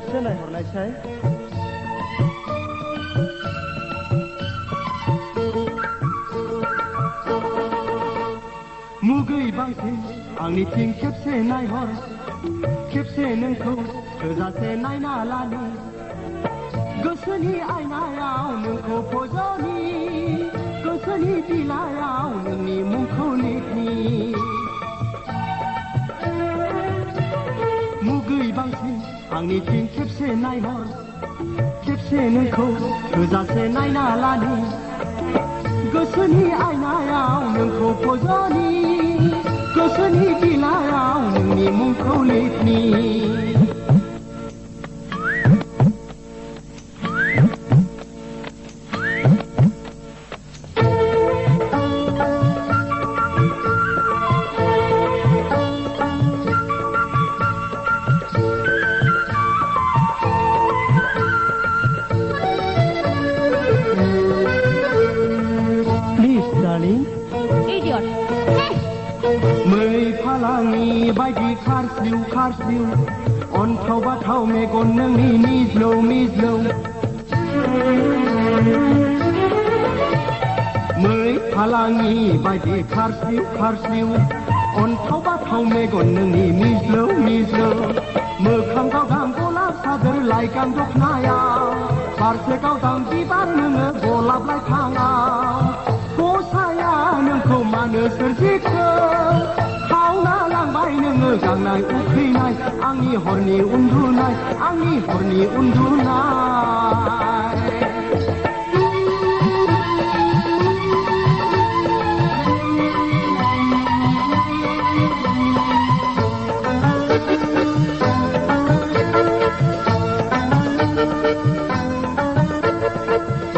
खेबसे नायहरनायसाय मुगै बांसिन आंनिथिं खेबसे नायहर खेबसे नोंखौ थोजासे नायना लानो गोसोनि आयनायाव नोंखौ फज'नि गोसोनि बिलाइयाव नोंनि मुंखौ लिरनि मुगै बांसिन आंनिथिं खेबसे नायहर खेबसे नोंखौ थोजासे नायना लानो गोसोनि आयनायाव नोंखौ फज'नि गोसोनि बिलाइयाव नोंनि मुंखौ लिरनि बायदि खारस्लिउ खारस्लिउ अन्थाव बाथाव मेगन नोंनि मिज्लौ मिज्लौ मै फालांगि बायदि खारस्लिउ खारस्लिउ अन्थाव बाथाव मेगन नोंनि मिज्लौ मिज्लौ मोखां गावदां गलाब सादोर लाइगां दखनायाव बारसे गावदां बिबार नोङो गलाब लाइफाङाव गसाया नोंखौ मानो सोरजिखो खावना लांबाय नोङो गांनाय उखैनाय आंनि हरनि उन्दुनाय आंनि हरनि उन्दुनाय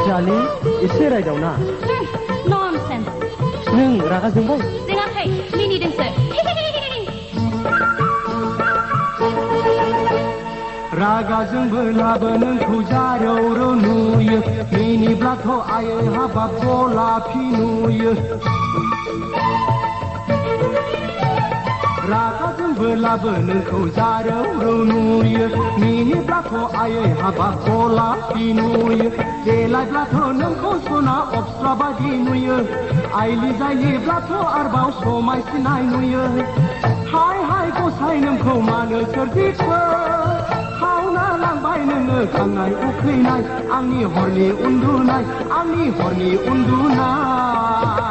जालि एसे रायदावना ननसेन्स नों रागा जोंबाय जोङाखै मिनिदोंसो रागा जोंबोलाबो नोंखौ जारौ नुयो मिनिब्लाथ' आयै हाबाब गलाफि नुयो रागा जोंबोलाबो नोंखौ जारौ नुयो मिनिब्लाथ' आयै हाबाब गलाफि नुयो देलायब्लाथ' नोंखौ सना अप्सरा बादि नुयो आइलि जायोब्लाथ' आरोबाव समायसिनाय नुयो हाय हाय गसाय नोंखौ मानो सोरजिखो खावना लांबाय नोङो गांनाय उखैनाय आंनि हरनि उन्दुनाय आंनि हरनि उन्दुनाय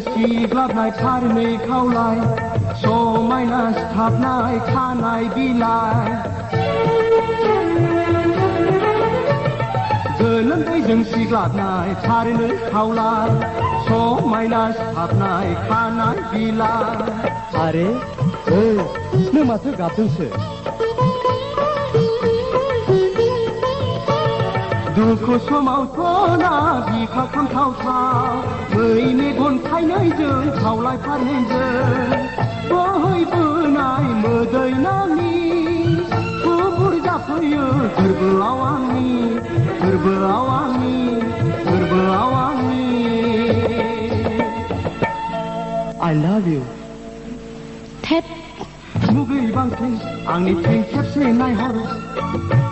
सिग्लाबनाय फारनै खावलाय समायना सिथाबनाय खानाय बिलाइ गोलोमदैजों सिग्लाबनाय फारनै खावलाय समायना सिथाबनाय खानाय बिलाइ आरे नों माथो गाबदोंसो दुखु समावथ' ना बिखा खामथावथाव मै मेगन थाइनैजों खावलाय फारनैजों बोहैबोनाय मोदै नानि थुबुर जाफैयो गोरबोआव आंनि गोरबोआव आंनि गोरबोआव आंनि I love you थेट मुगै बांसिन आंनिथिं खेबसे नायहर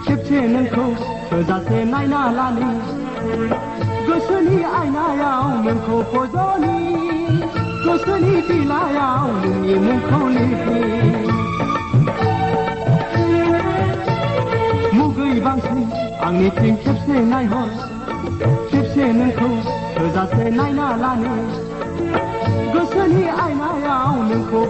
खेबसे नोंखौ थोजासे नायना लानि गोसोनि आयनायाव नोंखौ फज'नि गोसोनि बिलाइयाव नोंनि मुंखौ लिरनि मुगै बांसिन आंनिथिं खेबसे नायहर खेबसे नोंखौ थोजासे नायना लानि गोसोनि आयनायाव नोंखौ